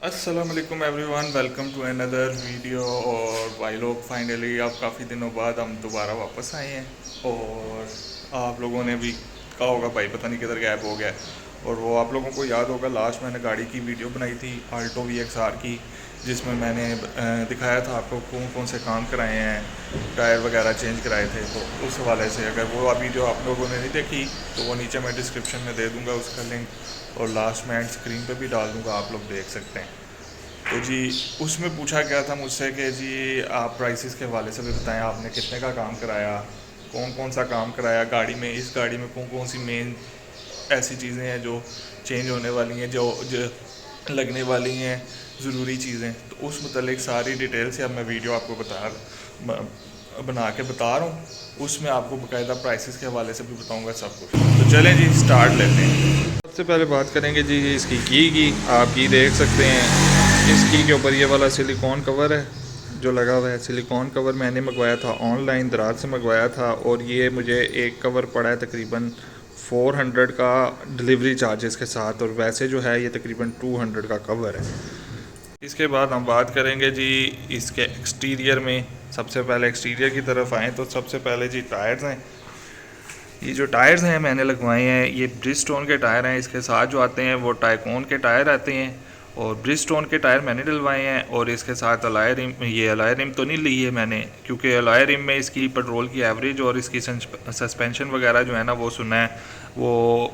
अस्सलाम वालेकुम everyone, welcome to another video. और भाई लोग, फाइनली अब काफ़ी दिनों बाद हम दोबारा वापस आए हैं। और आप लोगों ने भी कहा होगा भाई पता नहीं किधर गायब हो गया। और वो आप लोगों को याद होगा, लास्ट मैंने गाड़ी की वीडियो बनाई थी आल्टो VXR की, जिसमें मैंने दिखाया था आपको कौन कौन से काम कराए हैं, टायर वगैरह चेंज कराए थे। तो उस हवाले से अगर वो वीडियो आप लोगों ने नहीं देखी तो वो नीचे मैं डिस्क्रिप्शन में दे दूँगा उसका लिंक, और लास्ट में एंड स्क्रीन पे भी डाल दूँगा, आप लोग देख सकते हैं। तो जी उसमें पूछा गया था मुझसे कि जी आप प्राइसेस के हवाले से भी बताएं, आपने कितने का काम कराया, कौन कौन सा काम कराया गाड़ी में, इस गाड़ी में कौन कौन सी मेन ऐसी चीज़ें हैं जो चेंज होने वाली हैं, जो लगने वाली हैं ज़रूरी चीज़ें। तो उस मतलब सारी डिटेल से अब मैं वीडियो आपको बना के बता रहा हूँ। उसमें आपको बाकायदा प्राइसेस के हवाले से भी बताऊँगा सब कुछ। तो चलें जी स्टार्ट लेते हैं। सबसे पहले बात करेंगे जी इसकी की आप की देख सकते हैं। इस की के ऊपर ये वाला सिलिकॉन कवर है जो लगा हुआ है। सिलिकॉन कवर मैंने मंगवाया था ऑनलाइन, दराज से मंगवाया था, और ये मुझे एक कवर पड़ा है तकरीबन 400 का डिलीवरी चार्जेस के साथ, और वैसे जो है ये तकरीबन 200 का कवर है। इसके बाद हम बात करेंगे जी इसके एक्सटीरियर में। सबसे पहले एक्सटीरियर की तरफ आएँ तो सबसे पहले जी टायर्स हैं। ये जो टायर्स हैं मैंने लगवाए हैं, ये ब्रिजस्टोन के टायर हैं। इसके साथ जो आते हैं वो टाइकोन के टायर आते हैं, और ब्रिजस्टोन के टायर मैंने डलवाए हैं। और इसके साथ अलॉय रिम, ये अलॉय रिम तो नहीं ली है मैंने, क्योंकि अलॉय रिम में इसकी पेट्रोल की एवरेज और इसकी सस्पेंशन वगैरह जो है ना, वो सुना है वो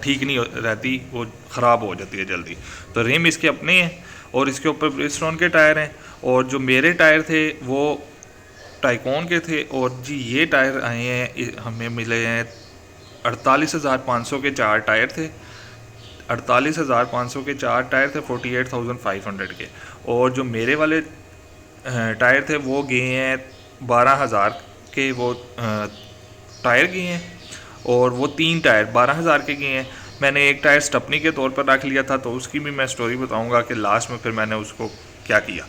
ठीक नहीं रहती, वो ख़राब हो जाती है जल्दी। तो रिम इसके अपने हैं, और इसके ऊपर ब्रिजस्टोन के टायर हैं। और जो मेरे टायर थे वो टाइकोन के थे। और जी ये टायर आए हैं, हमें मिले हैं 48,500 के 4 टायर थे। 48,500 के 4 टायर थे 48,500 के। और जो मेरे वाले टायर थे वो गए हैं 12,000 के, वो टायर गए हैं। और वो 3 टायर 12,000 के गए हैं। मैंने एक टायर स्टपनी के तौर पर रख लिया था, तो उसकी भी मैं स्टोरी बताऊंगा कि लास्ट में फिर मैंने उसको क्या किया।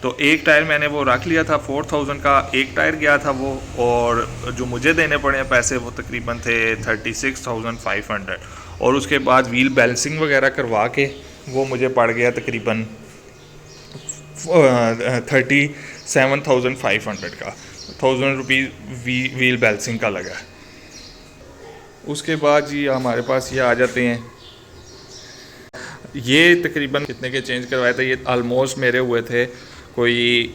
तो एक टायर मैंने वो रख लिया था 4,000 का, एक टायर गया था वो, और जो मुझे देने पड़े पैसे वो तकरीबन थे 36,500। और उसके बाद व्हील बैलेंसिंग वगैरह करवा के वो मुझे पड़ गया तकरीबन 37,500 का, 1000 रुपीज़ व्हील बैलेंसिंग का लगा। उसके बाद जी हमारे पास ये आ जाते हैं, ये तकरीबन कितने के चेंज करवाए थे, ये आलमोस्ट मेरे हुए थे कोई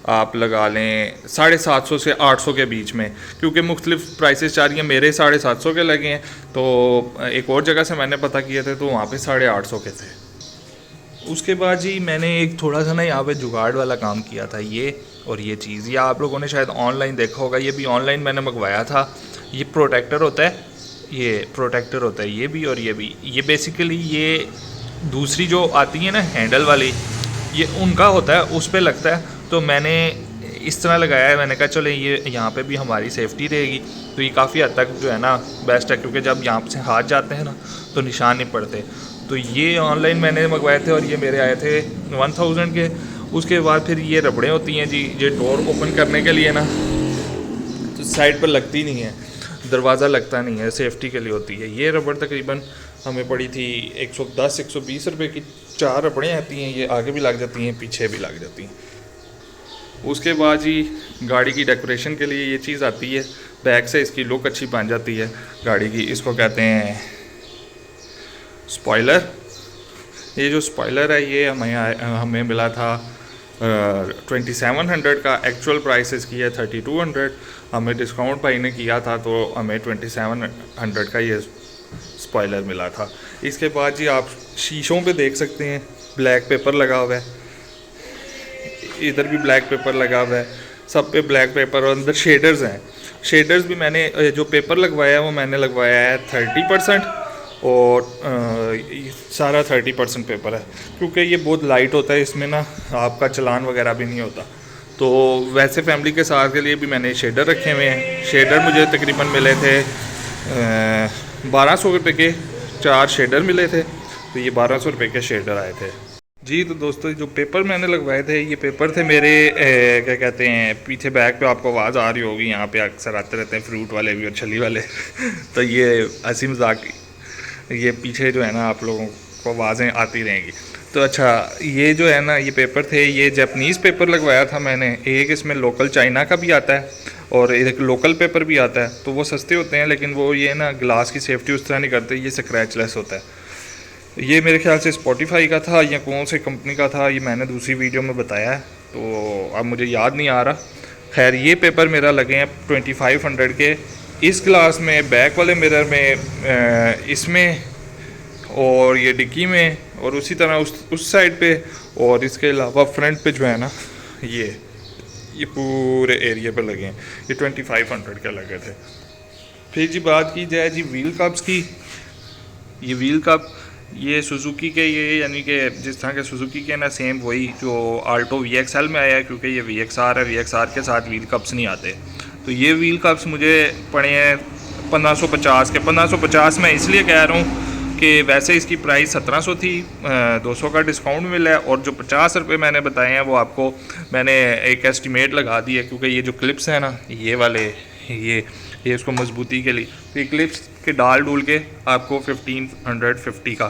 आप लगा लें 750 से 800 के बीच में, क्योंकि मुख्तलिफ प्राइसेस चाह रही हैं। मेरे 750 के लगे हैं, तो एक और जगह से मैंने पता किए थे तो वहाँ पे 850 के थे। उसके बाद जी मैंने एक थोड़ा सा ना यहाँ पे जुगाड़ वाला काम किया था, ये और ये चीज़, या आप लोगों ने शायद ऑनलाइन देखा होगा, ये भी ऑनलाइन मैंने मंगवाया था। ये प्रोटेक्टर होता है, ये प्रोटेक्टर होता है ये भी और ये भी। ये बेसिकली ये दूसरी जो आती है ना हैंडल वाली, ये उनका होता है, उस पर लगता है। तो मैंने इस तरह लगाया है, मैंने कहा चलो ये यहाँ पे भी हमारी सेफ्टी रहेगी। तो ये काफ़ी हद तक जो है ना बेस्ट है, क्योंकि जब यहाँ से हाथ जाते हैं ना तो निशान नहीं पड़ते। तो ये ऑनलाइन मैंने मंगवाए थे और ये मेरे आए थे 1000 के। उसके बाद फिर ये रबड़ें होती हैं जी, ये डोर ओपन करने के लिए ना, तो साइड पर लगती नहीं है, दरवाज़ा लगता नहीं है, सेफ्टी के लिए होती है। ये रबड़ तकरीबन हमें पड़ी थी 110-120 रुपये की। 4 रबड़ें आती हैं, ये आगे भी लग जाती हैं पीछे भी लग जाती हैं। उसके बाद जी गाड़ी की डेकोरेशन के लिए ये चीज़ आती है, बैक से इसकी लुक अच्छी बन जाती है गाड़ी की। इसको कहते हैं स्पॉइलर। ये जो स्पॉइलर है ये हमें मिला था 2700 का। एक्चुअल प्राइस इसकी है 3200। हमें डिस्काउंट भाई ने किया था तो हमें 2700 का ये स्पॉइलर मिला था। इसके बाद जी आप शीशों पे देख सकते हैं ब्लैक पेपर लगा हुआ है, इधर भी ब्लैक पेपर लगा हुआ है, सब पे ब्लैक पेपर, और अंदर शेडर्स हैं। शेडर्स भी मैंने जो पेपर लगवाया है वो मैंने लगवाया है 30%, और सारा 30% पेपर है, क्योंकि ये बहुत लाइट होता है, इसमें ना आपका चलान वगैरह भी नहीं होता। तो वैसे फैमिली के साथ के लिए भी मैंने शेडर रखे हुए हैं। शेडर मुझे तकरीबन मिले थे 1200 रुपये के 4 शेडर मिले थे, तो ये 1200 रुपये के शेडर आए थे। जी तो दोस्तों जो पेपर मैंने लगवाए थे ये पेपर थे मेरे क्या कहते हैं, पीछे बैग पे आपको आवाज़ आ रही होगी, यहाँ पे अक्सर आते रहते हैं फ्रूट वाले भी और छली वाले तो ये हंसी मजाक ये पीछे जो है ना आप लोगों को आवाज़ें आती रहेंगी। तो अच्छा ये जो है ना ये पेपर थे, ये जापानीज़ पेपर लगवाया था मैंने। एक इसमें लोकल चाइना का भी आता है और एक लोकल पेपर भी आता है, तो वो सस्ते होते हैं लेकिन वो ये ना ग्लास की सेफ्टी उस तरह नहीं करते, ये स्क्रैचलेस होता है। ये मेरे ख्याल से स्पॉटिफाई का था या कौन से कंपनी का था, ये मैंने दूसरी वीडियो में बताया है तो अब मुझे याद नहीं आ रहा। खैर ये पेपर मेरा लगे हैं 2500 के, इस ग्लास में, बैक वाले मिरर में, इसमें और ये डिक्की में और उसी तरह उस साइड पे, और इसके अलावा फ्रंट पे जो है ना ये पूरे एरिया पे लगे हैं। ये 2500 के लगे थे। फिर जी बात की जाए जी व्हील कप्स की, ये व्हील कप ये सुजुकी के, ये यानी कि जिस तरह के सुजुकी के ना सेम वही जो आल्टो VXL में आया है, क्योंकि ये VXR है, VXR के साथ व्हील कप्स नहीं आते। तो ये व्हील कप्स मुझे पड़े हैं 1550 के। 1550 मैं इसलिए कह रहा हूँ कि वैसे इसकी प्राइस 1700 थी, 200 का डिस्काउंट मिला है, और जो 50 रुपये मैंने बताए हैं वो आपको मैंने एक एस्टिमेट लगा दी है, क्योंकि ये जो क्लिप्स हैं ना ये वाले, ये इसको मजबूती के लिए, तो ये क्लिप्स के डाल डूल के आपको 1550 का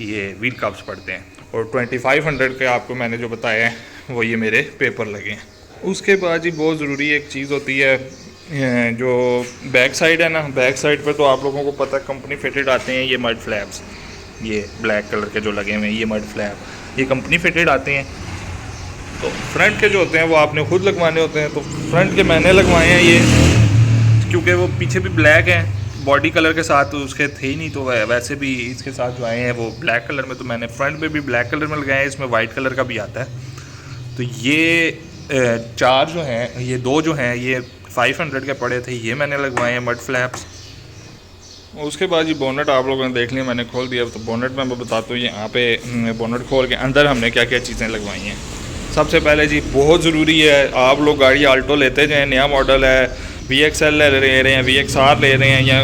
ये व्हील कप्स पड़ते हैं, और 2500 के आपको मैंने जो बताया है वो ये मेरे पेपर लगे हैं। उसके बाद जी बहुत ज़रूरी एक चीज़ होती है, जो बैक साइड है ना, बैक साइड पर तो आप लोगों को पता है कंपनी फिटेड आते हैं ये मड फ्लैप्स, ये ब्लैक कलर के जो लगे हुए हैं ये मड फ्लैप, ये कंपनी फिटेड आते हैं। तो फ्रंट के जो होते हैं वो आपने खुद लगवाने होते हैं, तो फ्रंट के मैंने लगवाए हैं ये, क्योंकि वो पीछे भी ब्लैक हैं बॉडी कलर के साथ, तो उसके थे ही नहीं, तो वैसे भी इसके साथ जो आए हैं वो ब्लैक कलर में, तो मैंने फ्रंट पे भी ब्लैक कलर में लगाए हैं, इसमें वाइट कलर का भी आता है। तो ये चार जो हैं, ये दो जो हैं ये 500 के पड़े थे, ये मैंने लगवाए हैं मड फ्लैप्स। उसके बाद जी बोनट आप लोगों ने देख लिया, मैंने खोल दिया, तो बोनट में मैं बताता हूँ यहाँ पे बोनट खोल के अंदर हमने क्या क्या चीज़ें लगवाई हैं। सबसे पहले जी बहुत ज़रूरी है, आप लोग गाड़ी आल्टो लेते जाएँ, नया मॉडल है, VXL ले रहे हैं, VXR ले रहे हैं या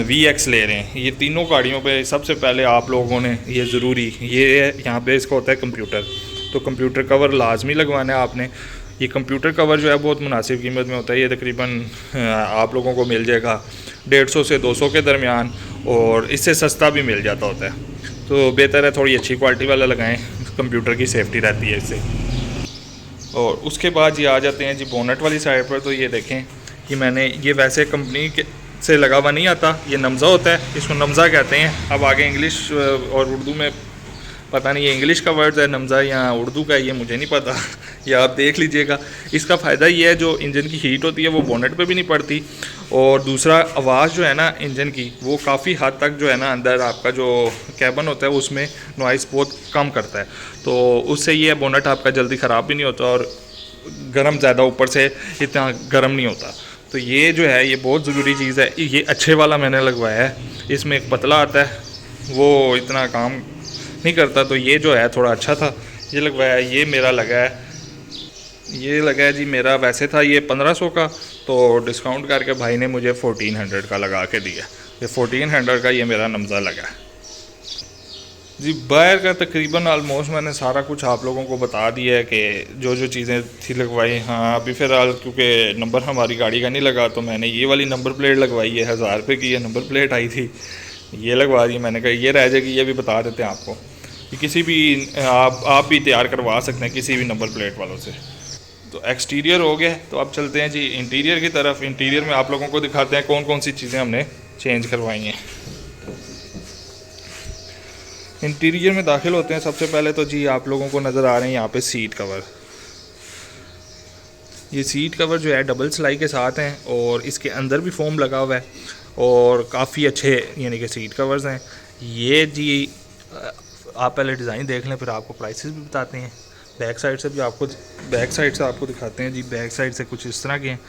VX ले रहे हैं, ये तीनों गाड़ियों पे सबसे पहले आप लोगों ने ये ज़रूरी ये यहाँ पे इसका होता है कंप्यूटर, तो कंप्यूटर कवर लाजमी लगवाना है आपने। ये कंप्यूटर कवर जो है बहुत मुनासिब कीमत में होता है, ये तकरीबन आप लोगों को मिल जाएगा 150 से 200 के दरमियान, और इससे सस्ता भी मिल जाता होता है, तो बेहतर है थोड़ी अच्छी क्वालिटी वाला लगाएं, कंप्यूटर की सेफ्टी रहती है इससे। और उसके बाद ये आ जाते हैं जी बोनट वाली साइड पर, तो ये देखें कि मैंने ये वैसे कंपनी के से लगा हुआ नहीं आता, ये नमज़ा होता है, इसको नमज़ा कहते हैं। अब आगे इंग्लिश और उर्दू में पता नहीं ये इंग्लिश का वर्ड है नमज़ा या उर्दू का, ये मुझे नहीं पता ये आप देख लीजिएगा। इसका फ़ायदा ये है जो इंजन की हीट होती है वो बोनट पे भी नहीं पड़ती, और दूसरा आवाज़ जो है ना इंजन की वो काफ़ी हद तक जो है ना अंदर आपका जो कैबन होता है उसमें नॉइस बहुत कम करता है, तो उससे ये बोनट आपका जल्दी ख़राब भी नहीं होता और गर्म ज़्यादा ऊपर से इतना गर्म नहीं होता। तो ये जो है ये बहुत ज़रूरी चीज़ है। ये अच्छे वाला मैंने लगवाया है, इसमें एक पतला आता है वो इतना काम नहीं करता, तो ये जो है थोड़ा अच्छा था, ये लगवाया। ये मेरा लगा है, ये लगा है जी मेरा वैसे था ये 1500 का, तो डिस्काउंट करके भाई ने मुझे 1400 का लगा के दिया। ये 1400 का ये मेरा नमज़ा लगा है जी। बाहर का तकरीबन आलमोस्ट मैंने सारा कुछ आप लोगों को बता दिया है कि जो जो चीज़ें थी लगवाई। हाँ अभी फ़िलहाल क्योंकि नंबर हमारी गाड़ी का नहीं लगा, तो मैंने ये वाली नंबर प्लेट लगवाई है, 1000 रुपये की ये नंबर प्लेट आई थी, ये लगवा दी। मैंने कहा ये रह जाएगी, ये भी बता देते हैं आपको कि किसी भी आप भी तैयार करवा सकते हैं किसी भी नंबर प्लेट वालों से। तो एक्सटीरियर हो गया, तो अब चलते हैं जी इंटीरियर की तरफ। इंटीरियर में आप लोगों को दिखाते हैं कौन कौन सी चीज़ें हमने चेंज करवाई हैं। इंटीरियर में दाखिल होते हैं, सबसे पहले तो जी आप लोगों को नज़र आ रहे हैं यहाँ पे सीट कवर। ये सीट कवर जो है डबल सिलाई के साथ हैं और इसके अंदर भी फोम लगा हुआ है और काफ़ी अच्छे यानी कि सीट कवर्स हैं ये जी। आप पहले डिज़ाइन देख लें फिर आपको प्राइसेस भी बताते हैं। बैक साइड से आपको दिखाते हैं जी। बैक साइड से कुछ इस तरह के हैं,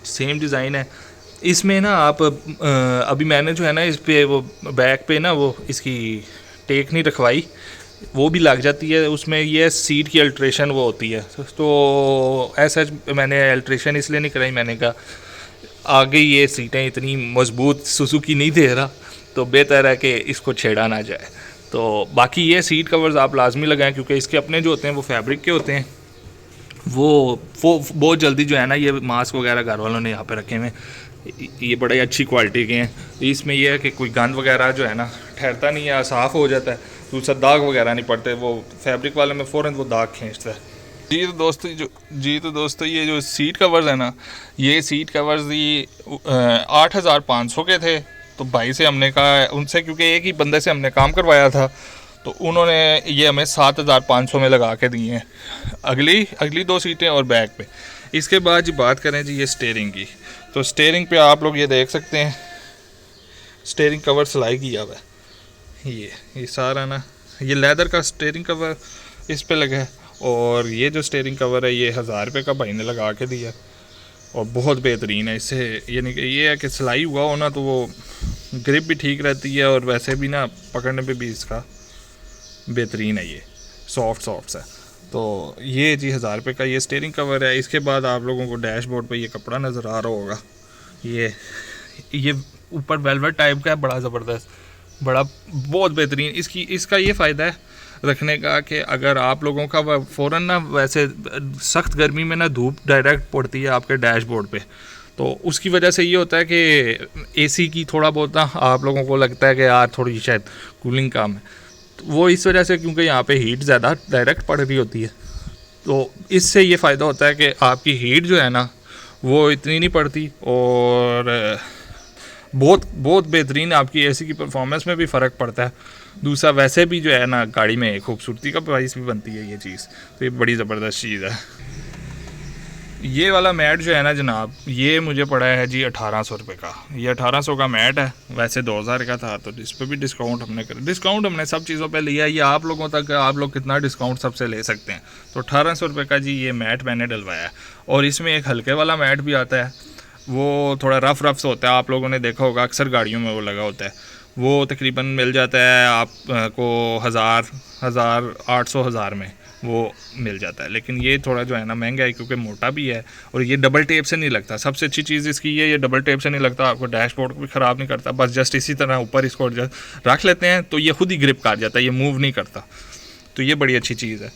सेम डिज़ाइन है। इसमें ना आप अभी मैंने जो है ना इस पे वो बैक पे ना वो इसकी टेक नहीं रखवाई, वो भी लग जाती है उसमें। ये सीट की अल्ट्रेशन वो होती है, तो ऐसा मैंने अल्ट्रेशन इसलिए नहीं कराई, मैंने कहा आगे ये सीटें इतनी मजबूत सुजुकी नहीं दे रहा, तो बेहतर है कि इसको छेड़ा ना जाए। तो बाकी ये सीट कवर्स आप लाजमी लगाएं, क्योंकि इसके अपने जो होते हैं वो फैब्रिक के होते हैं, वो बहुत जल्दी जो है ना, ये मास्क वगैरह घर वालों ने यहाँ पे रखे हुए हैं, ये बड़े अच्छी क्वालिटी के हैं। इसमें यह है कि कोई गंद वगैरह जो है ना ठहरता नहीं है, साफ़ हो जाता है, दूसरा दाग वगैरह नहीं पड़ते, वो फैब्रिक वाले में फ़ौरन वो दाग खींचता है। जी तो दोस्तों ये जो सीट कवर्स है ना, ये सीट कवर्स ये 8,500 के थे। तो भाई से हमने कहा उनसे, क्योंकि एक ही बंदे से हमने काम करवाया था, तो उन्होंने ये हमें 7,500 में लगा के दिए हैं, अगली 2 सीटें और बैक पे। इसके बाद जी बात करें जी ये स्टीयरिंग की, तो स्टीयरिंग पे आप लोग ये देख सकते हैं स्टीयरिंग कवर सिलाई किया हुआ है, ये सारा ना, ये लेदर का स्टीयरिंग कवर इस पे लगा है। और ये जो स्टीयरिंग कवर है ये 1000 रुपये का भाई ने लगा के दिया, और बहुत बेहतरीन है। इससे यानी कि ये है कि सिलाई हुआ हो ना तो वो ग्रिप भी ठीक रहती है, और वैसे भी ना पकड़ने पे भी इसका बेहतरीन है, ये सॉफ्ट है। तो ये जी 1000 रुपये का ये स्टीयरिंग कवर है। इसके बाद आप लोगों को डैशबोर्ड पे ये कपड़ा नज़र आ रहा होगा, ये ऊपर वेलवेट टाइप का है, बड़ा ज़बरदस्त, बहुत बेहतरीन। इसका ये फ़ायदा है रखने का कि अगर आप लोगों का फ़ौरन ना, वैसे सख्त गर्मी में ना धूप डायरेक्ट पड़ती है आपके डैशबोर्ड पे, तो उसकी वजह से ये होता है कि एसी की थोड़ा बहुत ना आप लोगों को लगता है कि यार थोड़ी शायद कूलिंग कम है, तो वो इस वजह से, क्योंकि यहाँ पे हीट ज़्यादा डायरेक्ट पड़ रही होती है, तो इससे ये फ़ायदा होता है कि आपकी हीट जो है ना वो इतनी नहीं पड़ती, और बहुत बेहतरीन आपकी एसी की परफॉर्मेंस में भी फ़र्क पड़ता है। दूसरा वैसे भी जो है ना गाड़ी में खूबसूरती का प्राइस भी बनती है ये चीज़, तो ये बड़ी ज़बरदस्त चीज़ है। ये वाला मैट जो है ना जनाब, ये मुझे पड़ा है जी 1800 रुपये का। ये 1800 का मैट है, वैसे 2000 का था, तो इस पर भी डिस्काउंट हमने सब चीज़ों पे लिया है। ये आप लोगों तक आप लोग कितना डिस्काउंट सबसे ले सकते हैं, तो 1800 रुपये का जी ये मैट मैंने डलवाया है। और इसमें एक हल्के वाला मैट भी आता है, वो थोड़ा रफ से होता है, आप लोगों ने देखा होगा अक्सर गाड़ियों में वो लगा होता है, वो तकरीबन मिल जाता है आपको 1000 में वो मिल जाता है। लेकिन ये थोड़ा जो है ना महंगा है, क्योंकि मोटा भी है, और ये डबल टेप से नहीं लगता। सबसे अच्छी चीज़ इसकी ये डबल टेप से नहीं लगता, आपको डैशबोर्ड को भी ख़राब नहीं करता। बस जस्ट इसी तरह ऊपर इसको रख लेते हैं तो ये खुद ही ग्रिप कर जाता है, ये मूव नहीं करता, तो ये बड़ी अच्छी चीज़ है।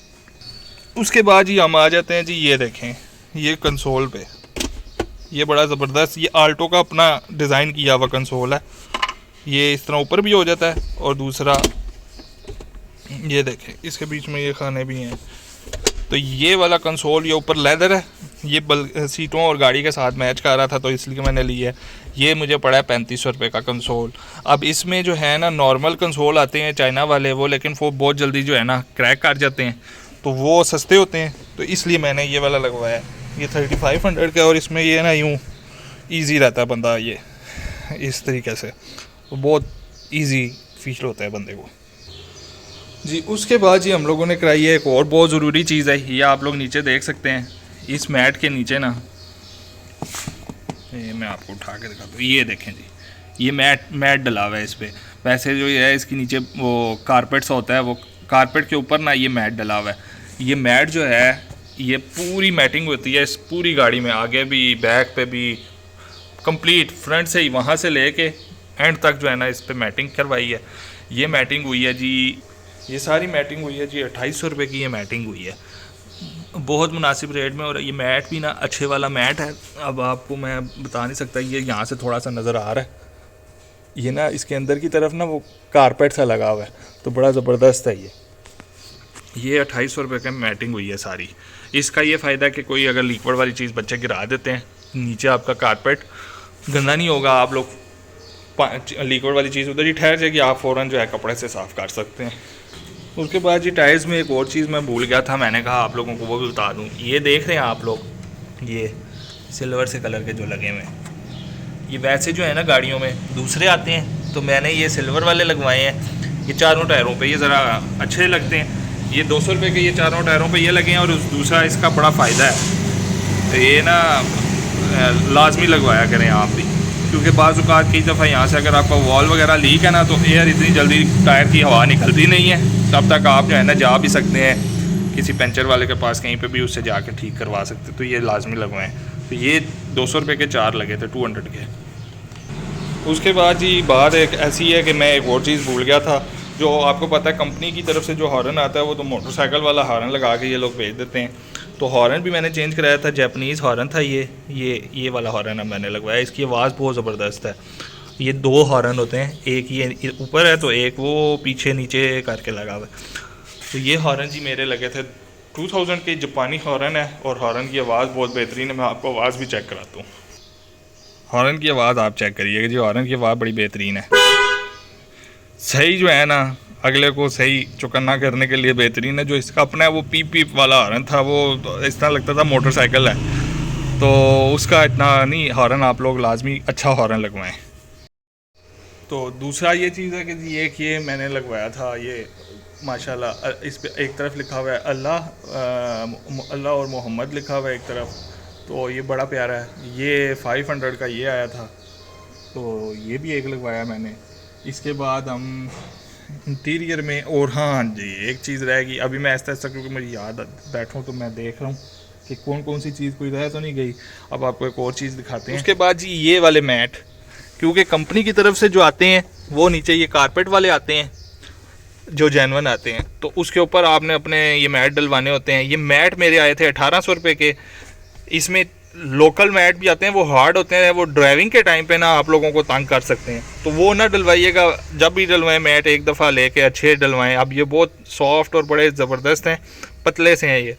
उसके बाद ही हम आ जाते हैं जी, ये देखें ये कंसोल पे, ये बड़ा ज़बरदस्त, ये आल्टो का अपना डिज़ाइन किया हुआ कंसोल है। ये इस तरह ऊपर भी हो जाता है, और दूसरा ये देखें इसके बीच में ये खाने भी हैं। तो ये वाला कंसोल, ये ऊपर लेदर है, ये सीटों और गाड़ी के साथ मैच कर रहा था, तो इसलिए मैंने लिया है। ये मुझे पड़ा है 3500 रुपये का कंसोल। अब इसमें जो है ना नॉर्मल कंसोल आते हैं चाइना वाले, वो लेकिन वो बहुत जल्दी जो है ना क्रैक कर जाते हैं, तो वो सस्ते होते हैं, तो इसलिए मैंने ये वाला लगवाया है। ये 3500 का, और इसमें ये ना यूँ ईजी रहता है बंदा, ये इस तरीके से, तो बहुत ईजी फील होता है बंदे को जी। उसके बाद जी हम लोगों ने कराई है एक और बहुत ज़रूरी चीज़ है, ये आप लोग नीचे देख सकते हैं, इस मैट के नीचे ना, ये मैं आपको उठा के दिखाता हूँ, ये देखें जी, ये मैट डला हुआ है इस पर। वैसे जो ये है इसके नीचे वो कारपेट सा होता है, वो कारपेट के ऊपर ना ये मैट डला हुआ है। ये मैट जो है ये पूरी मैटिंग होती है इस पूरी गाड़ी में, आगे भी बैक पे भी, कंप्लीट फ्रंट से ही वहाँ से लेके एंड तक जो है ना इस पे मैटिंग करवाई है। ये मैटिंग हुई है जी, ये सारी मैटिंग हुई है जी 2800 रुपये की ये मैटिंग हुई है, बहुत मुनासिब रेट में। और ये मैट भी ना अच्छे वाला मैट है, अब आपको मैं बता नहीं सकता, ये यहाँ से थोड़ा सा नज़र आ रहा है, ये ना इसके अंदर की तरफ ना वो कारपेट सा लगा हुआ है, तो बड़ा ज़बरदस्त है ये 2800 रुपये की मैटिंग हुई है सारी। इसका ये फ़ायदा है कि कोई अगर लिक्विड वाली चीज़ बच्चे गिरा देते हैं, नीचे आपका कारपेट गंदा नहीं होगा, आप लोग लिक्विड वाली चीज़ उधर ही ठहर जाएगी, आप फ़ौरन जो है कपड़े से साफ़ कर सकते हैं। उसके बाद जी टायर्स में एक और चीज़ मैं भूल गया था, मैंने कहा आप लोगों को वो भी बता दूँ। ये देख रहे हैं आप लोग, ये सिल्वर से कलर के जो लगे हुए हैं, ये वैसे जो है ना गाड़ियों में दूसरे आते हैं, तो मैंने ये सिल्वर वाले लगवाए हैं। ये चारों टायरों पे ये ज़रा अच्छे लगते हैं। ये 200 रुपये के ये चारों टायरों पे ये लगे हैं, और दूसरा इसका बड़ा फ़ायदा है, तो ये ना लाजमी लगवाया करें आप भी, क्योंकि बाज़ औक़ात कई दफ़ा यहाँ से अगर आपका वॉल वगैरह लीक है ना, तो एयर इतनी जल्दी टायर की हवा निकलती नहीं है, तब तक आप जो है ना जा भी सकते हैं किसी पंचर वाले के पास, कहीं पे भी उससे जाके ठीक करवा सकते, तो ये लाजमी लगवाएं। तो ये 200 रुपये के 4 लगे थे, 200 के। उसके बाद जी बात एक ऐसी है कि मैं एक और चीज़ भूल गया था, जो आपको पता है कंपनी की तरफ से जो हॉर्न आता है वो तो मोटरसाइकिल वाला हॉर्न लगा के ये लोग भेज देते हैं। तो हॉर्न भी मैंने चेंज कराया था, जापानीज़ हॉर्न था ये वाला हॉर्न है मैंने लगवाया। इसकी आवाज़ बहुत ज़बरदस्त है। ये 2 हॉर्न होते हैं, एक ये ऊपर है तो एक वो पीछे नीचे करके लगा हुआ है। तो ये हॉर्न जी मेरे लगे थे 2000 के, जापानी हॉर्न है और हॉर्न की आवाज़ बहुत बेहतरीन है। मैं आपको आवाज़ भी चेक कराता हूँ। हॉर्न की आवाज़ आप चेक करिएगा जी, हॉर्न की आवाज़ बड़ी बेहतरीन है। सही जो है ना, अगले को सही चौकन्ना करने के लिए बेहतरीन है। जो इसका अपना है वो पीप पीप वाला हॉर्न था, वो इस तरह लगता था मोटरसाइकिल है, तो उसका इतना नहीं। हॉर्न आप लोग लाजमी अच्छा हॉर्न लगवाएं। तो दूसरा ये चीज़ है कि जी एक ये मैंने लगवाया था, ये माशाल्लाह इस पे एक तरफ लिखा हुआ है अल्लाह और मोहम्मद लिखा हुआ है एक तरफ, तो ये बड़ा प्यारा है। ये 500 का ये आया था, तो ये भी एक लगवाया मैंने। इसके बाद हम इंटीरियर में, और हाँ जी एक चीज़ रहेगी, अभी मैं ऐसा ऐसा क्योंकि मुझे याद बैठूँ तो मैं देख रहा हूँ कि कौन कौन सी चीज़ कोई रह तो नहीं गई। अब आपको एक और चीज़ दिखाते हैं। उसके बाद जी ये वाले मैट, क्योंकि कंपनी की तरफ से जो आते हैं वो नीचे ये कारपेट वाले आते हैं जो जेन्युइन आते हैं, तो उसके ऊपर आपने अपने ये मैट डलवाने होते हैं। ये मैट मेरे आए थे 1800 रुपये के। इसमें लोकल मैट भी आते हैं, वो हार्ड होते हैं, वो ड्राइविंग के टाइम पे ना आप लोगों को तंग कर सकते हैं, तो वो ना डलवाइएगा। जब भी डलवाएं मैट एक दफ़ा लेके अच्छे डलवाएं। अब ये बहुत सॉफ्ट और बड़े ज़बरदस्त हैं, पतले से हैं ये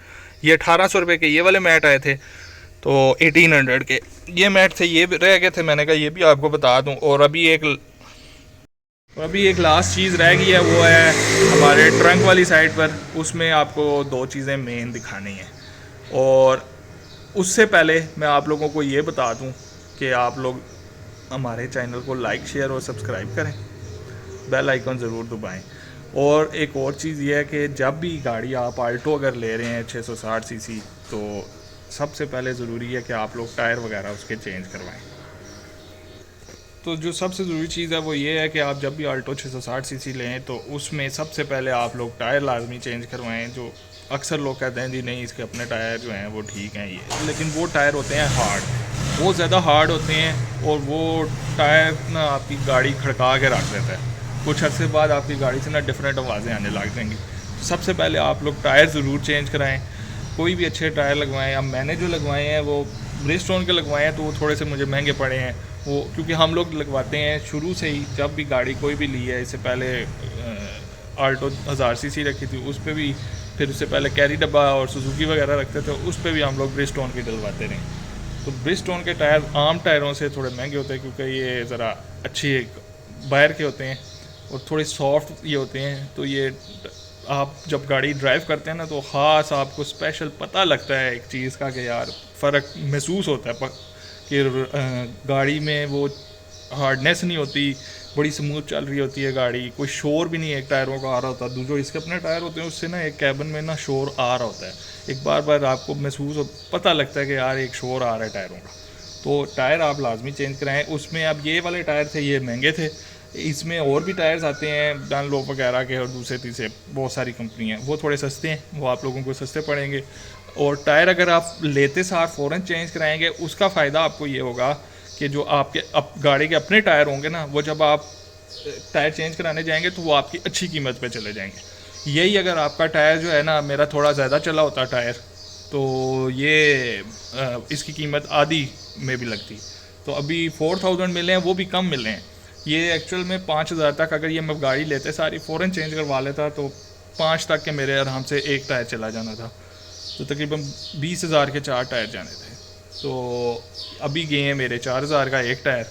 1800 रुपये के ये वाले मैट आए थे, तो 1800 के ये मैट थे, ये रह गए थे। मैंने कहा ये भी आपको बता दूँ। और अभी एक लास्ट चीज़ रह गई है, वो है हमारे ट्रंक वाली साइड पर। उसमें आपको 2 चीज़ें मेन दिखानी हैं, और उससे पहले मैं आप लोगों को ये बता दूं कि आप लोग हमारे चैनल को लाइक शेयर और सब्सक्राइब करें, बेल आइकन ज़रूर दबाएं। और एक और चीज़ ये है कि जब भी गाड़ी आप आल्टो अगर ले रहे हैं 660 सीसी, तो सबसे पहले ज़रूरी है कि आप लोग टायर वगैरह उसके चेंज करवाएं। तो जो सबसे ज़रूरी चीज़ है वो ये है कि आप जब भी आल्टो 660 सीसी लें तो उसमें सबसे पहले आप लोग टायर लाजमी चेंज करवाएं। जो अक्सर लोग कहते हैं जी नहीं इसके अपने टायर जो हैं वो ठीक हैं ये, लेकिन वो टायर होते हैं हार्ड, बहुत ज़्यादा हार्ड होते हैं, और वो टायर ना आपकी गाड़ी खड़का के रख देता है। कुछ अर्से बाद आपकी गाड़ी से ना डिफरेंट आवाज़ें आने लग जाएंगी। सबसे पहले आप लोग टायर ज़रूर चेंज कराएँ, कोई भी अच्छे टायर लगवाएँ। अब मैंने जो लगवाए हैं वो ब्रिजस्टोन के लगवाए हैं, तो वो थोड़े से मुझे महंगे पड़े हैं वो, क्योंकि हम लोग लगवाते हैं शुरू से ही। जब भी गाड़ी कोई भी ली है, इससे पहले आल्टो 1000 सीसी रखी थी उस पर भी, फिर उससे पहले कैरी डब्बा और सुजुकी वगैरह रखते थे, उस पर भी हम लोग ब्रिजस्टोन के डलवाते रहे। तो ब्रिजस्टोन के टायर आम टायरों से थोड़े महंगे होते हैं, क्योंकि ये ज़रा अच्छी बाहर के होते हैं और थोड़े सॉफ्ट ये होते हैं। तो ये आप जब गाड़ी ड्राइव करते हैं ना, तो ख़ास आपको स्पेशल पता लगता है एक चीज़ का कि यार फ़र्क महसूस होता है कि गाड़ी में वो हार्डनेस नहीं होती, बड़ी स्मूथ चल रही होती है गाड़ी, कोई शोर भी नहीं एक टायरों का आ रहा होता। जो इसके अपने टायर होते हैं उससे ना एक कैबिन में ना शोर आ रहा होता है, एक बार आपको महसूस पता लगता है कि यार एक शोर आ रहा है टायरों का। तो टायर आप लाजमी चेंज कराएं। उसमें अब ये वाले टायर थे, ये महंगे थे। इसमें और भी टायर्स आते हैं डनलोप वगैरह के और दूसरे तीसरे बहुत सारी कंपनी हैं, वो थोड़े सस्ते हैं, वो आप लोगों को सस्ते पड़ेंगे। और टायर अगर आप लेते साथ फ़ौरन चेंज कराएंगे, उसका फ़ायदा आपको ये होगा कि जो आपके गाड़ी के अपने टायर होंगे ना, वो जब आप टायर चेंज कराने जाएंगे तो वो आपकी अच्छी कीमत पे चले जाएंगे। यही अगर आपका टायर जो है ना, मेरा थोड़ा ज़्यादा चला होता टायर, तो ये इसकी कीमत आधी में भी लगती। तो अभी 4000 मिले हैं, वो भी कम मिले हैं। ये एक्चुअल में 5000 तक अगर ये मैं गाड़ी लेते सारी फ़ौरन चेंज करवा लेता तो 5 तक के मेरे आराम से एक टायर चला जाना था। तो तकरीबन 20,000 के 4 टायर जाने थे, तो अभी गए हैं मेरे 4000 का एक टायर।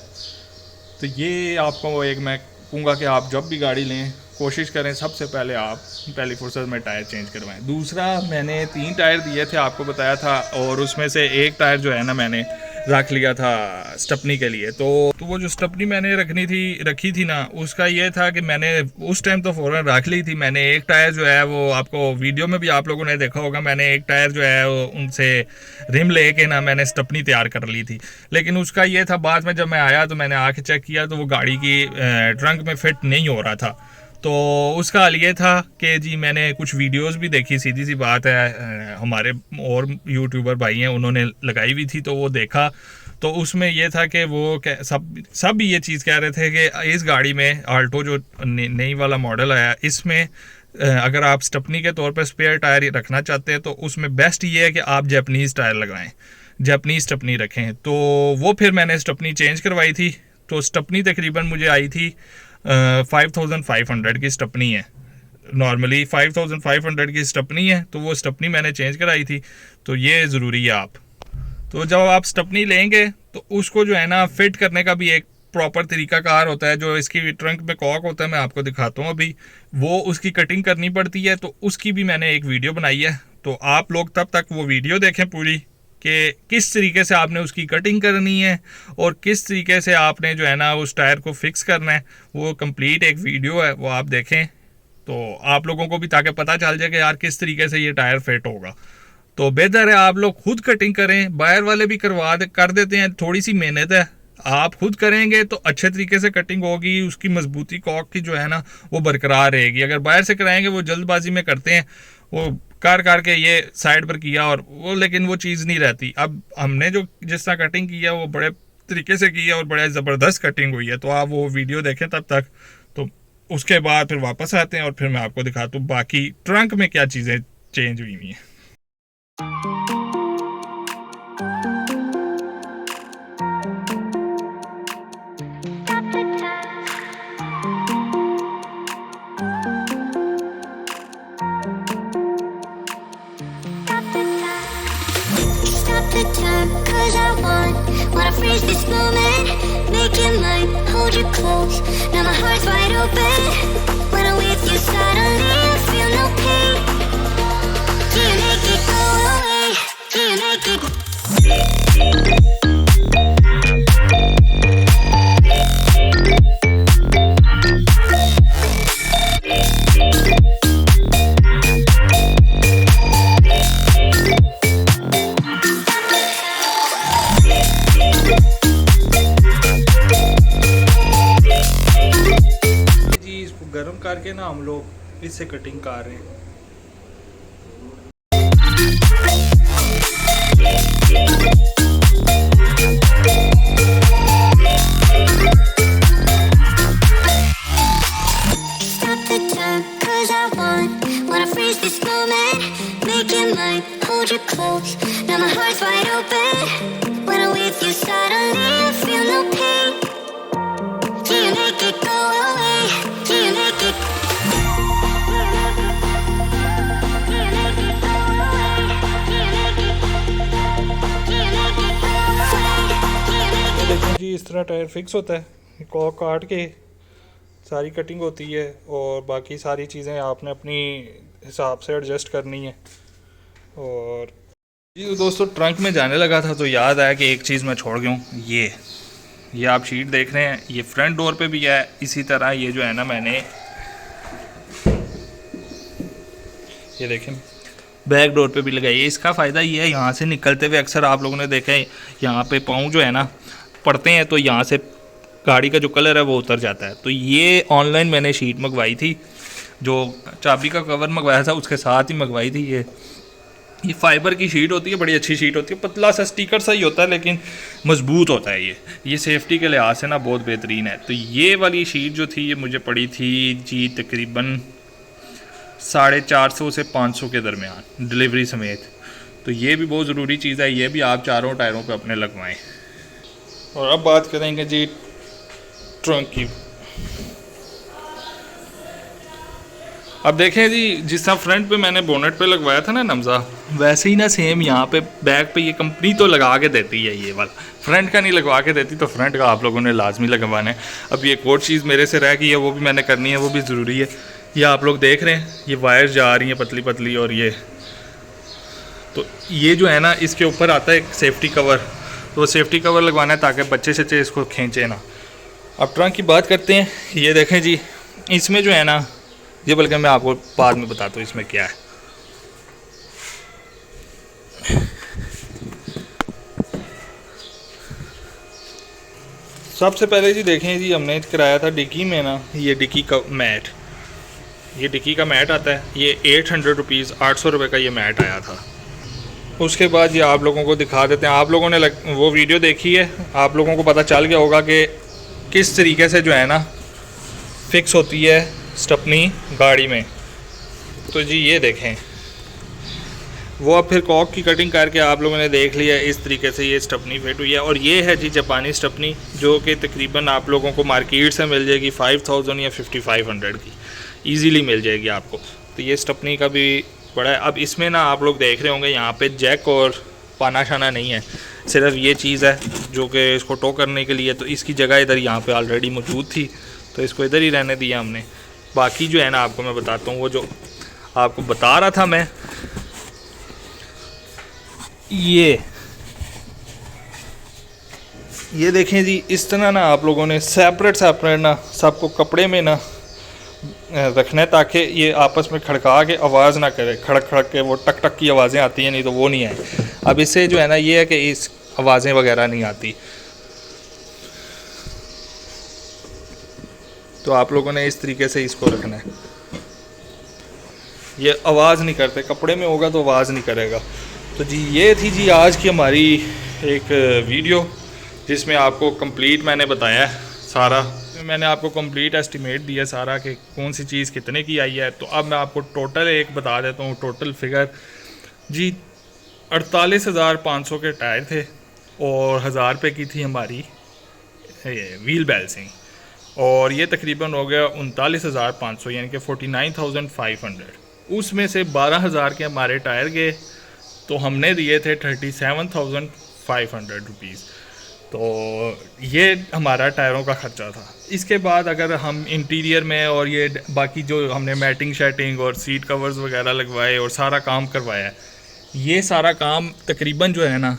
तो ये आपको एक मैं कहूँगा कि आप जब भी गाड़ी लें कोशिश करें सबसे पहले आप पहली फुर्सत में टायर चेंज करवाएं। दूसरा, मैंने 3 टायर दिए थे आपको बताया था, और उसमें से एक टायर जो है ना मैंने रख लिया था स्टपनी के लिए। तो वो जो स्टपनी मैंने रखी थी ना, उसका ये था कि मैंने उस टाइम तो फ़ौरन रख ली थी। मैंने एक टायर जो है वो आपको वीडियो में भी आप लोगों ने देखा होगा, मैंने एक टायर जो है वो उनसे रिम लेके ना मैंने स्टपनी तैयार कर ली थी। लेकिन उसका ये था, बाद में जब मैं आया तो मैंने आके चेक किया तो वो गाड़ी की ट्रंक में फिट नहीं हो रहा था। तो उसका हाल ये था कि जी मैंने कुछ वीडियोस भी देखी, सीधी सी बात है, हमारे और यूट्यूबर भाई हैं उन्होंने लगाई हुई थी, तो वो देखा तो उसमें ये था कि वो सब ये चीज़ कह रहे थे कि इस गाड़ी में आल्टो जो नई वाला मॉडल आया इसमें अगर आप स्टपनी के तौर पर स्पेयर टायर रखना चाहते हैं तो उसमें बेस्ट ये है कि आप जैपनीज़ टायर लगाएं, जैपनीज़ स्टपनी रखें। तो वो फिर मैंने स्टपनी चेंज करवाई थी। तो स्टपनी तकरीबन मुझे आई थी 5500 की स्टपनी है, नॉर्मली 5500 की स्टपनी है। तो वो स्टपनी मैंने चेंज कराई थी। तो ये ज़रूरी है आप, तो जब आप स्टपनी लेंगे तो उसको जो है ना फिट करने का भी एक प्रॉपर तरीकाकार होता है। जो इसकी ट्रंक में कॉक होता है मैं आपको दिखाता हूँ अभी, वो उसकी कटिंग करनी पड़ती है। तो उसकी भी मैंने एक वीडियो बनाई है, तो आप लोग तब तक वो वीडियो देखें पूरी कि किस तरीके से आपने उसकी कटिंग करनी है और किस तरीके से आपने जो है ना उस टायर को फिक्स करना है। वो कंप्लीट एक वीडियो है, वो आप देखें तो आप लोगों को भी ताकि पता चल जाए कि यार किस तरीके से ये टायर फिट होगा। तो बेहतर है आप लोग खुद कटिंग करें, बाहर वाले भी कर देते हैं, थोड़ी सी मेहनत है। आप खुद करेंगे तो अच्छे तरीके से कटिंग होगी, उसकी मजबूती कॉक की जो है ना वो बरकरार रहेगी। अगर बाहर से कराएंगे वो जल्दबाजी में करते हैं, वो करके ये साइड पर किया और वो, लेकिन वो चीज़ नहीं रहती। अब हमने जो जिस तरह कटिंग की है वो बड़े तरीके से की है और बड़ा ज़बरदस्त कटिंग हुई है। तो आप वो वीडियो देखें तब तक, तो उसके बाद फिर वापस आते हैं और फिर मैं आपको दिखाता हूँ बाकी ट्रंक में क्या चीज़ें चेंज हुई हैं। Cause I wanna freeze this moment, make it mine, hold you close. Now my heart's wide open. When I'm with you, suddenly I feel no pain. Can you make it go away? Can you make it? गर्म करके ना हम लोग इससे cutting कर रहे हैं। Stop the time, cause I wanna freeze this moment, make it mine, hold you close. Now my heart's wide open. When I'm with you, suddenly I feel no pain. Can you make it go away? Can you make it? देखिए जी इस तरह tyre fix होता है, Kock काट के सारी cutting होती है और बाकी सारी चीज़ें आपने अपनी हिसाब से एडजस्ट करनी है। और जी तो दोस्तों ट्रंक में जाने लगा था तो याद आया कि एक चीज़ मैं छोड़ गया हूँ। ये आप शीट देख रहे हैं, ये फ्रंट डोर पे भी है। इसी तरह ये जो है ना मैंने ये देखें बैक डोर पे भी लगाई है। इसका फ़ायदा ये है, यहाँ से निकलते हुए अक्सर आप लोगों ने देखा है यहाँ पे पाँव जो है ना पड़ते हैं तो यहाँ से गाड़ी का जो कलर है वो उतर जाता है। तो ये ऑनलाइन मैंने शीट मंगवाई थी, जो चाबी का कवर मंगवाया था उसके साथ ही मंगवाई थी। ये फाइबर की शीट होती है, बड़ी अच्छी शीट होती है, पतला सा स्टिकर सा ही होता है लेकिन मजबूत होता है। ये सेफ्टी के लिहाज से ना बहुत बेहतरीन है। तो ये वाली शीट जो थी ये मुझे पड़ी थी जी तकरीबन 450 से 500 के दरमियान डिलीवरी समेत। तो ये भी बहुत ज़रूरी चीज़ है, ये भी आप चारों टायरों पे अपने लगवाएं। और अब बात करेंगे जी ट्रंक की। अब देखें जी जिस तरह फ्रंट पे मैंने बोनेट पे लगवाया था ना नमज़ा, वैसे ही ना सेम यहाँ पे बैक पे ये कंपनी तो लगा के देती है, ये वाला फ्रंट का नहीं लगवा के देती, तो फ्रंट का आप लोगों ने लाजमी लगवाना है। अब ये एक और चीज़ मेरे से रह गई है, वो भी मैंने करनी है, वो भी ज़रूरी है। ये आप लोग देख रहे हैं ये वायर जा रही हैं पतली पतली, और ये तो ये जो है ना इसके ऊपर आता है एक सेफ्टी कवर, तो वो सेफ्टी कवर लगवाना है ताकि बच्चे से इसको खींचे ना। अब ट्रंक की बात करते हैं। ये देखें जी इसमें जो है ना, ये बल्कि मैं आपको बाद में बताता हूँ इसमें क्या है। सबसे पहले जी देखें जी हमने कराया था डिक्की में ना, ये डिक्की का मैट, ये डिक्की का मैट आता है, ये 800 रुपीज़ 800 रुपये का ये मैट आया था। उसके बाद ये आप लोगों को दिखा देते हैं। आप लोगों ने वो वीडियो देखी है, आप लोगों को पता चल गया होगा कि किस तरीके से जो है ना फिक्स होती है स्टपनी गाड़ी में। तो जी ये देखें, वो अब फिर कॉक की कटिंग करके आप लोगों ने देख लिया, इस तरीके से ये स्टपनी फिट हुई है। और ये है जी जापानी स्टपनी, जो कि तकरीबन आप लोगों को मार्केट से मिल जाएगी 5000 या 5500 की, ईज़िली मिल जाएगी आपको। तो ये स्टपनी का भी बड़ा है। अब इसमें ना आप लोग देख रहे होंगे यहाँ पे जैक और पाना शाना नहीं है, सिर्फ ये चीज़ है जो कि इसको टो करने के लिए। तो इसकी जगह इधर यहाँ पे ऑलरेडी मौजूद थी, तो इसको इधर ही रहने दिया हमने। बाकी जो है ना आपको मैं बताता हूँ, वो जो आपको बता रहा था मैं, ये देखें जी, इस तरह ना आप लोगों ने सेपरेट ना सबको कपड़े में ना रखना है, ताकि ये आपस में खड़का के आवाज़ ना करे। खड़क खड़क के वो टक टक की आवाज़ें आती हैं, नहीं तो वो नहीं है। अब इससे जो है ना ये है कि इस आवाज़ें वगैरह नहीं आती। तो आप लोगों ने इस तरीके से इसको रखना है, ये आवाज़ नहीं करते। कपड़े में होगा तो आवाज़ नहीं करेगा। तो जी ये थी जी आज की हमारी एक वीडियो, जिसमें आपको कंप्लीट मैंने बताया सारा, मैंने आपको कंप्लीट एस्टिमेट दिया सारा कि कौन सी चीज़ कितने की आई है। तो अब मैं आपको टोटल एक बता देता हूँ, टोटल फिगर जी 48,500 के टायर थे और 1000 रुपये की थी हमारी व्हील बैलेंसिंग, और ये तकरीबन हो गया 39,500 यानी कि 49,500। उसमें से 12,000 के हमारे टायर गए, तो हमने दिए थे 37,500 रुपीज़। तो ये हमारा टायरों का ख़र्चा था। इसके बाद अगर हम इंटीरियर में और ये बाकी जो हमने मैटिंग शैटिंग और सीट कवर्स वगैरह लगवाए और सारा काम करवाया, ये सारा काम तकरीबन जो है ना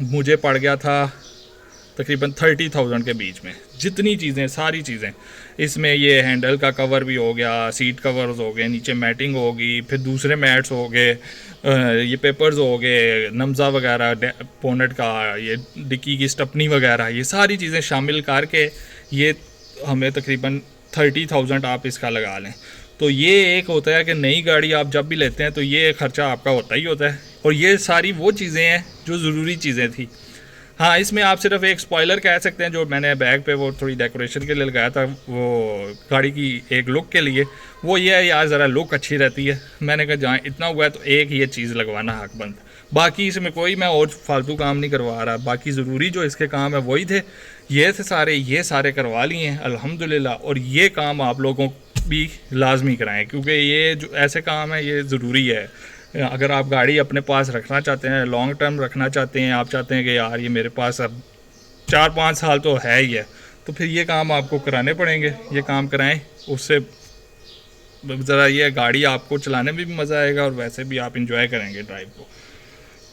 मुझे पड़ गया था तकरीबन 30,000 के बीच में। जितनी चीज़ें, सारी चीज़ें इसमें, ये हैंडल का कवर भी हो गया, सीट कवर्स हो गए, नीचे मैटिंग होगी, फिर दूसरे मैट्स हो गए, ये पेपर्स हो गए, नमज़ा वगैरह, पोनेट का, ये डिक्की की स्टपनी वगैरह, ये सारी चीज़ें शामिल करके ये हमें तकरीबन 30,000 आप इसका लगा लें। तो ये एक होता है कि नई गाड़ी आप जब भी लेते हैं तो ये ख़र्चा आपका होता ही होता है। और ये सारी वो चीज़ें हैं जो ज़रूरी चीज़ें थी। हाँ, इसमें आप सिर्फ एक स्पॉइलर कह सकते हैं जो मैंने बैग पे वो थोड़ी डेकोरेशन के लिए लगाया था, वो गाड़ी की एक लुक के लिए। वो ये है यार, ज़रा लुक अच्छी रहती है। मैंने कहा जहाँ इतना हुआ है तो एक ये चीज़ लगवाना हकबंद। बाकी इसमें कोई मैं और फालतू काम नहीं करवा रहा। बाकी ज़रूरी जो इसके काम है वही थे, ये थे सारे, ये सारे करवा लिए हैं अल्हम्दुलिल्लाह। और ये काम आप लोगों भी लाजमी कराएँ, क्योंकि ये जो ऐसे काम है ये ज़रूरी है। अगर आप गाड़ी अपने पास रखना चाहते हैं, लॉन्ग टर्म रखना चाहते हैं, आप चाहते हैं कि यार ये मेरे पास अब 4-5 साल तो है ही है, तो फिर ये काम आपको कराने पड़ेंगे। ये काम कराएं, उससे ज़रा ये गाड़ी आपको चलाने में भी मज़ा आएगा और वैसे भी आप इंजॉय करेंगे ड्राइव को।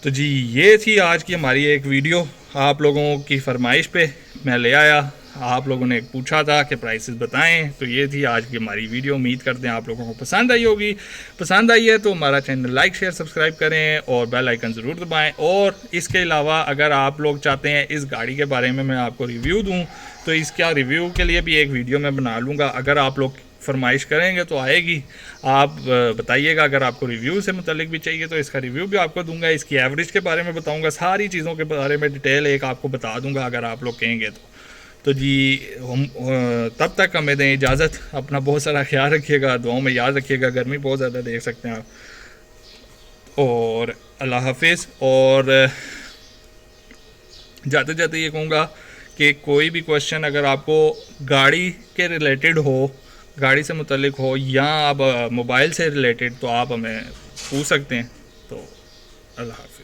तो जी ये थी आज की हमारी एक वीडियो, आप लोगों की फरमाइश पे मैं ले आया। आप लोगों ने पूछा था कि प्राइसेस बताएं, तो ये थी आज की हमारी वीडियो। उम्मीद करते हैं आप लोगों को पसंद आई होगी। पसंद आई है तो हमारा चैनल लाइक शेयर सब्सक्राइब करें और बेल आइकन ज़रूर दबाएं। और इसके अलावा अगर आप लोग चाहते हैं इस गाड़ी के बारे में मैं आपको रिव्यू दूं, तो इसका रिव्यू के लिए भी एक वीडियो मैं बना लूँगा। अगर आप लोग फरमाइश करेंगे तो आएगी, आप बताइएगा। अगर आपको रिव्यू से मुतल्लिक भी चाहिए तो इसका रिव्यू भी आपको दूंगा। इसकी एवरेज के बारे में बताऊंगा, सारी चीज़ों के बारे में डिटेल एक आपको बता दूंगा अगर आप लोग कहेंगे तो जी हम तब तक हमें दें इजाज़त। अपना बहुत सारा ख्याल रखिएगा, दुआओं में याद रखिएगा। गर्मी बहुत ज़्यादा देख सकते हैं आप, और अल्लाह हाफिज़। और जाते जाते ये कहूँगा कि कोई भी क्वेश्चन अगर आपको गाड़ी के रिलेटेड हो, गाड़ी से मुतल्लिक हो, या आप मोबाइल से रिलेटेड, तो आप हमें पूछ सकते हैं। तो अल्लाह हाफिज़।